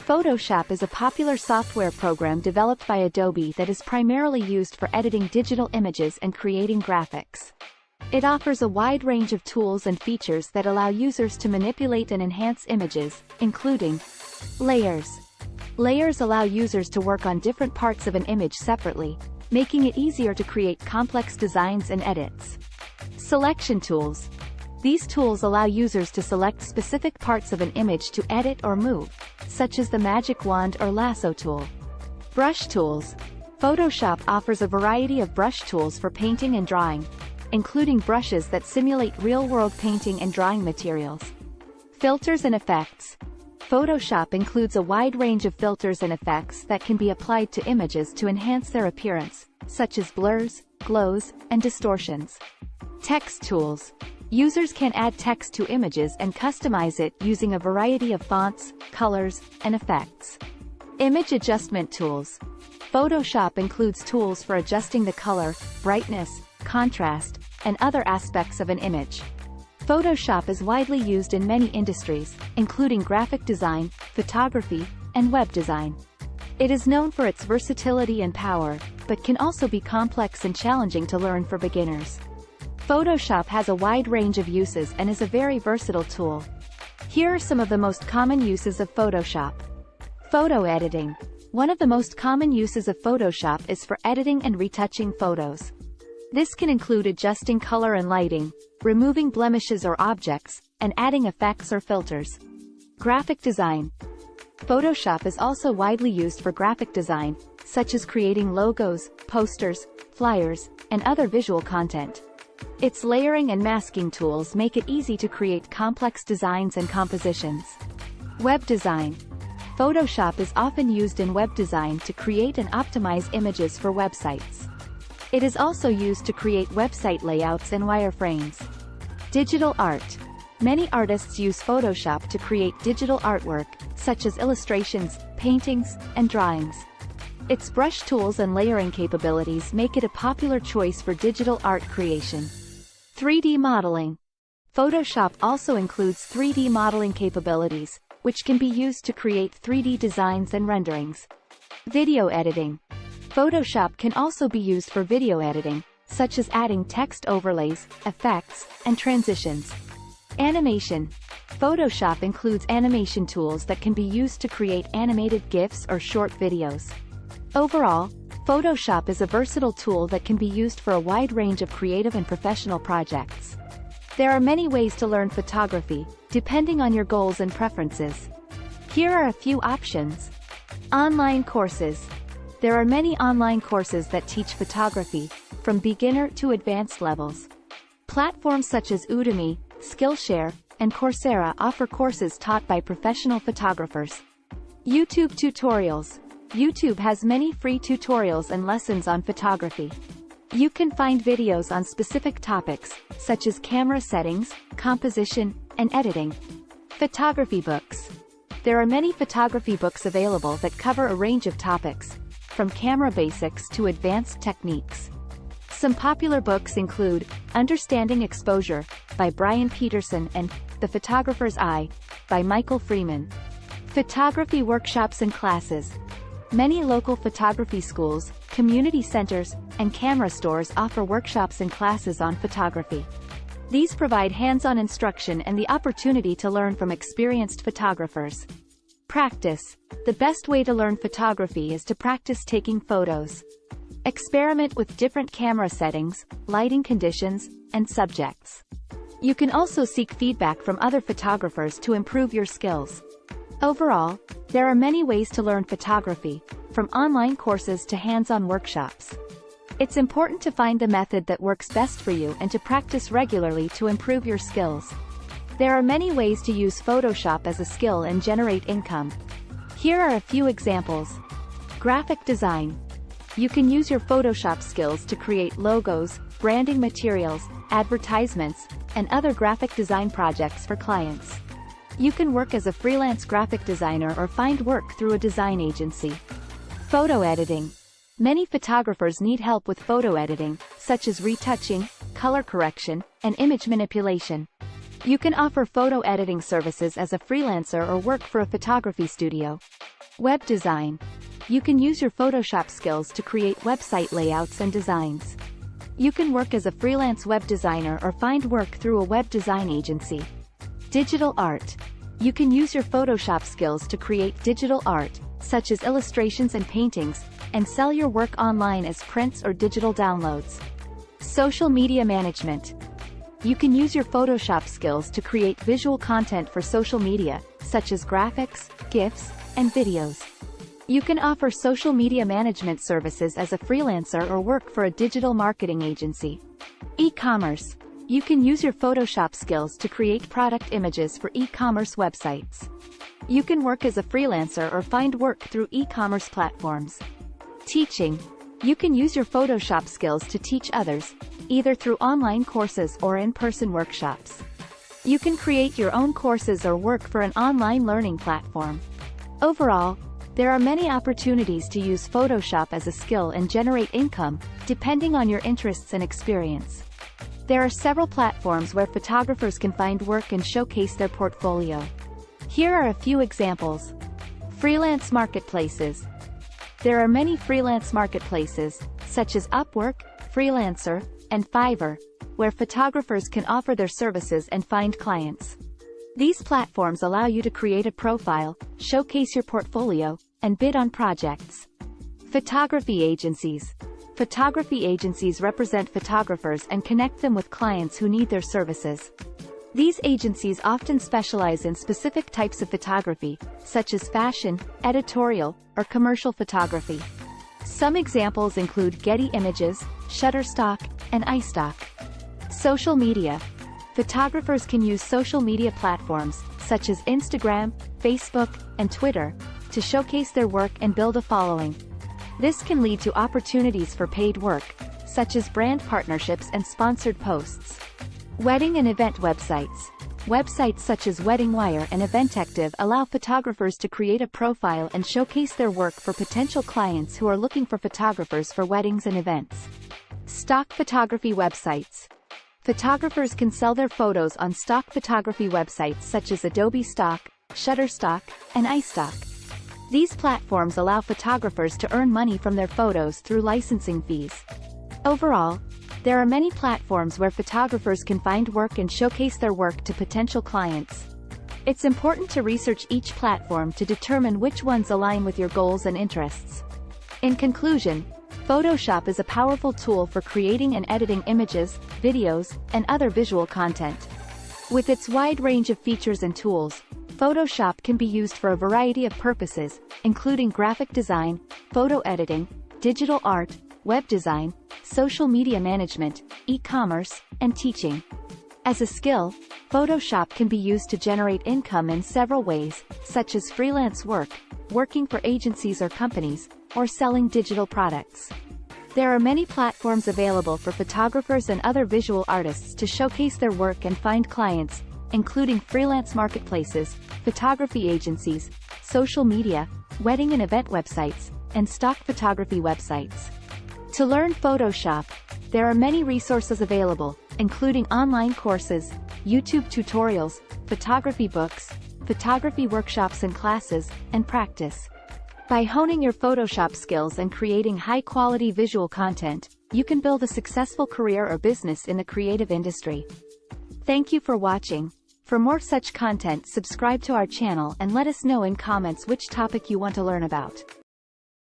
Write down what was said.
Photoshop is a popular software program developed by Adobe that is primarily used for editing digital images and creating graphics. It offers a wide range of tools and features that allow users to manipulate and enhance images, including layers. Layers allow users to work on different parts of an image separately, making it easier to create complex designs and edits. Selection tools. These tools allow users to select specific parts of an image to edit or move, such as the magic wand or lasso tool. Brush tools. Photoshop offers a variety of brush tools for painting and drawing, including brushes that simulate real-world painting and drawing materials. Filters and effects. Photoshop includes a wide range of filters and effects that can be applied to images to enhance their appearance, such as blurs, glows, and distortions. Text tools. Users can add text to images and customize it using a variety of fonts, colors, and effects. Image adjustment tools. Photoshop includes tools for adjusting the color, brightness, contrast, and other aspects of an image. Photoshop is widely used in many industries, including graphic design, photography, and web design. It is known for its versatility and power, but can also be complex and challenging to learn for beginners. Photoshop has a wide range of uses and is a very versatile tool. Here are some of the most common uses of Photoshop. Photo editing. One of the most common uses of Photoshop is for editing and retouching photos. This can include adjusting color and lighting, removing blemishes or objects, and adding effects or filters. Graphic design. Photoshop is also widely used for graphic design, such as creating logos, posters, flyers, and other visual content. Its layering and masking tools make it easy to create complex designs and compositions. Web design. Photoshop is often used in web design to create and optimize images for websites. It is also used to create website layouts and wireframes. Digital art. Many artists use Photoshop to create digital artwork, such as illustrations, paintings, and drawings. Its brush tools and layering capabilities make it a popular choice for digital art creation. 3D modeling. Photoshop also includes 3D modeling capabilities, which can be used to create 3D designs and renderings. Video editing. Photoshop can also be used for video editing, such as adding text overlays, effects, and transitions. Animation. Photoshop includes animation tools that can be used to create animated GIFs or short videos. Overall, Photoshop is a versatile tool that can be used for a wide range of creative and professional projects. There are many ways to learn photography, depending on your goals and preferences. Here are a few options. Online courses. There are many online courses that teach photography, from beginner to advanced levels. Platforms such as Udemy, Skillshare, and Coursera offer courses taught by professional photographers. YouTube tutorials. YouTube has many free tutorials and lessons on photography. You can find videos on specific topics, such as camera settings, composition, and editing. Photography books. There are many photography books available that cover a range of topics, from camera basics to advanced techniques. Some popular books include Understanding Exposure by Brian Peterson and The Photographer's Eye by Michael Freeman. Photography workshops and classes. Many local photography schools, community centers, and camera stores offer workshops and classes on photography. These provide hands-on instruction and the opportunity to learn from experienced photographers. Practice. The best way to learn photography is to practice taking photos. Experiment with different camera settings, lighting conditions, and subjects. You can also seek feedback from other photographers to improve your skills. Overall, there are many ways to learn photography, from online courses to hands-on workshops. It's important to find the method that works best for you and to practice regularly to improve your skills. There are many ways to use Photoshop as a skill and generate income. Here are a few examples. Graphic design. You can use your Photoshop skills to create logos, branding materials, advertisements, and other graphic design projects for clients. You can work as a freelance graphic designer or find work through a design agency. Photo editing. Many photographers need help with photo editing, such as retouching, color correction, and image manipulation. You can offer photo editing services as a freelancer or work for a photography studio. Web design. You can use your Photoshop skills to create website layouts and designs. You can work as a freelance web designer or find work through a web design agency. Digital art. You can use your Photoshop skills to create digital art, such as illustrations and paintings, and sell your work online as prints or digital downloads. Social media management. You can use your Photoshop skills to create visual content for social media, such as graphics, GIFs, and videos. You can offer social media management services as a freelancer or work for a digital marketing agency. E-commerce. You can use your Photoshop skills to create product images for e-commerce websites. You can work as a freelancer or find work through e-commerce platforms. Teaching. You can use your Photoshop skills to teach others, either through online courses or in-person workshops. You can create your own courses or work for an online learning platform. Overall, there are many opportunities to use Photoshop as a skill and generate income, depending on your interests and experience. There are several platforms where photographers can find work and showcase their portfolio. Here are a few examples. Freelance marketplaces. There are many freelance marketplaces, such as Upwork, Freelancer, and Fiverr, where photographers can offer their services and find clients. These platforms allow you to create a profile, showcase your portfolio, and bid on projects. Photography agencies. Photography agencies represent photographers and connect them with clients who need their services. These agencies often specialize in specific types of photography, such as fashion, editorial, or commercial photography. Some examples include Getty Images, Shutterstock, and iStock. Social media. Photographers can use social media platforms, such as Instagram, Facebook, and Twitter, to showcase their work and build a following. This can lead to opportunities for paid work, such as brand partnerships and sponsored posts. Wedding and event websites. Websites such as WeddingWire and Eventective allow photographers to create a profile and showcase their work for potential clients who are looking for photographers for weddings and events. Stock photography websites. Photographers can sell their photos on stock photography websites such as Adobe Stock, Shutterstock, and iStock. These platforms allow photographers to earn money from their photos through licensing fees. Overall, there are many platforms where photographers can find work and showcase their work to potential clients. It's important to research each platform to determine which ones align with your goals and interests. In conclusion, Photoshop is a powerful tool for creating and editing images, videos, and other visual content. With its wide range of features and tools, Photoshop can be used for a variety of purposes, including graphic design, photo editing, digital art, web design, social media management, e-commerce, and teaching. As a skill, Photoshop can be used to generate income in several ways, such as freelance work, working for agencies or companies, or selling digital products. There are many platforms available for photographers and other visual artists to showcase their work and find clients, including freelance marketplaces, photography agencies, social media, wedding and event websites, and stock photography websites. To learn Photoshop, there are many resources available, including online courses, YouTube tutorials, photography books, photography workshops and classes, and practice. By honing your Photoshop skills and creating high-quality visual content, you can build a successful career or business in the creative industry. Thank you for watching. For more such content, subscribe to our channel and let us know in comments which topic you want to learn about.